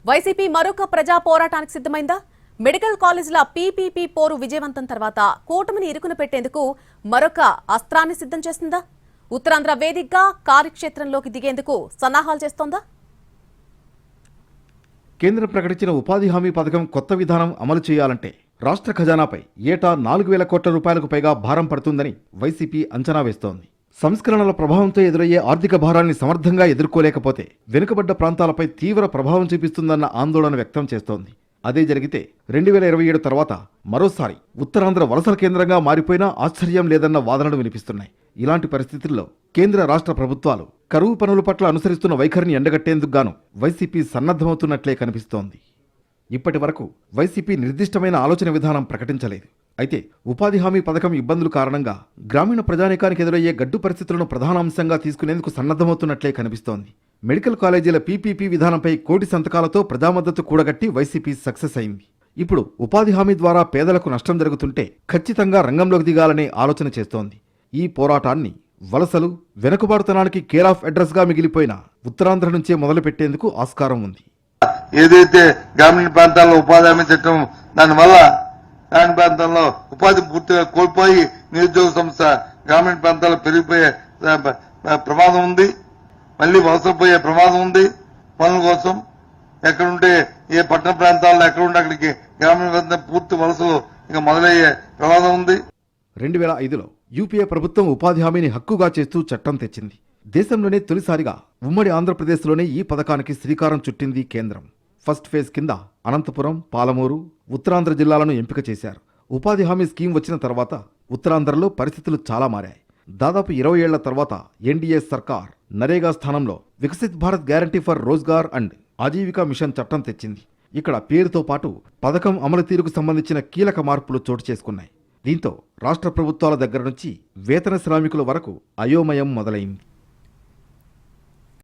YCP మరొక ప్రజా పోరాటానికి సిద్ధమైందా? మెడికల్ కాలేజీల పీపీపీ పోరు విజయవంతం తర్వాత కూటమిని ఇరుకున పెట్టేందుకు మరొక అస్త్రాన్ని సిద్ధం చేస్తుందా? ఉత్తరాంధ్ర వేదికగా కార్యక్షేత్రంలోకి దిగేందుకు సన్నాహాలు చేస్తోందా? కేంద్రం ప్రకటించిన ఉపాధి హామీ పథకం కొత్త విధానం అమలు చేయాలంటే రాష్ట్ర ఖజానాపై ఏటా 4,000 కోట్ల రూపాయలకు పైగా భారం పడుతుందని వైసీపీ అంచనా వేస్తోంది. సంస్కరణల ప్రభావంతో ఎదురయ్యే ఆర్థిక భారాన్ని సమర్థంగా ఎదుర్కోలేకపోతే వెనుకబడ్డ ప్రాంతాలపై తీవ్ర ప్రభావం చూపిస్తుందన్న ఆందోళన వ్యక్తం చేస్తోంది. అదే జరిగితే 2027 తర్వాత మరోసారి ఉత్తరాంధ్ర వలసల కేంద్రంగా మారిపోయినా ఆశ్చర్యం లేదన్న వాదనలు వినిపిస్తున్నాయి. ఇలాంటి పరిస్థితుల్లో కేంద్ర రాష్ట్ర ప్రభుత్వాలు కరువు పనుల పట్ల అనుసరిస్తున్న వైఖరిని ఎండగట్టేందుకు గాను వైసీపీ సన్నద్ధమవుతున్నట్లే కనిపిస్తోంది. ఇప్పటి వరకు వైసీపీ నిర్దిష్టమైన ఆలోచన విధానం ప్రకటించలేదు. అయితే ఉపాధి హామీ పథకం ఇబ్బందుల కారణంగా గ్రామీణ ప్రజానీకానికి ఎదురయ్యే గడ్డు పరిస్థితులను ప్రధాన అంశంగా తీసుకునేందుకు సన్నద్ధమవుతున్నట్లే కనిపిస్తోంది. మెడికల్ కాలేజీల పీపీపీ విధానంపై కోటి సంతకాలతో ప్రజామద్దతు కూడగట్టి వైసీపీ సక్సెస్ అయింది. ఇప్పుడు ఉపాధి హామీ ద్వారా పేదలకు నష్టం జరుగుతుంటే ఖచ్చితంగా రంగంలోకి దిగాలనే ఆలోచన చేస్తోంది. ఈ పోరాటాన్ని వలసలు, వెనుకబాటుతనానికి కేర్ ఆఫ్ అడ్రస్ గా మిగిలిపోయిన ఉత్తరాంధ్ర నుంచే మొదలు పెట్టేందుకు ఆస్కారం ఉంది. ఏదైతే గ్రామీణ ప్రాంతాల్లో ఉపాధి హామీ చట్టం దానివల్ల గ్రామీణ ప్రాంతాల్లో ఉపాధి పూర్తిగా కోల్పోయి నిరుద్యోగ సంస్థ గ్రామీణ ప్రాంతాల్లో పెరిగిపోయే ప్రమాదం ఉంది. మళ్లీ వలసలు పోయే ప్రమాదం ఉంది. పనుల కోసం ఎక్కడుంటే ఏ పట్టణ ప్రాంతాల్లో ఎక్కడుంటే అక్కడికి గ్రామీణ ప్రాంతం పూర్తి వలసలు ఇంకా మొదలయ్యే ప్రమాదం ఉంది. 2005లో యూపీఏ ప్రభుత్వం ఉపాధి హామీని హక్కుగా చేస్తూ చట్టం తెచ్చింది. దేశంలోనే తొలిసారిగా ఉమ్మడి ఆంధ్రప్రదేశ్లోనే ఈ పథకానికి శ్రీకారం చుట్టింది కేంద్రం. ఫస్ట్ ఫేజ్ కింద అనంతపురం, పాలమూరు, ఉత్తరాంధ్ర జిల్లాలను ఎంపిక చేశారు. ఉపాధి హామీ స్కీమ్ వచ్చిన తర్వాత ఉత్తరాంధ్రలో పరిస్థితులు చాలా మారాయి. దాదాపు 20 ఏళ్ల తర్వాత ఎన్డీఏ సర్కార్ నరేగా స్థానంలో Viksit Bharat guarantee for Rozgar and Ajeevika mission చట్టం తెచ్చింది. ఇక్కడ పేరుతో పాటు పథకం అమలు తీరుకు సంబంధించిన కీలక మార్పులు చోటు చేసుకున్నాయి. దీంతో రాష్ట్ర ప్రభుత్వాల దగ్గర నుంచి వేతన శ్రామికుల వరకు అయోమయం మొదలైంది.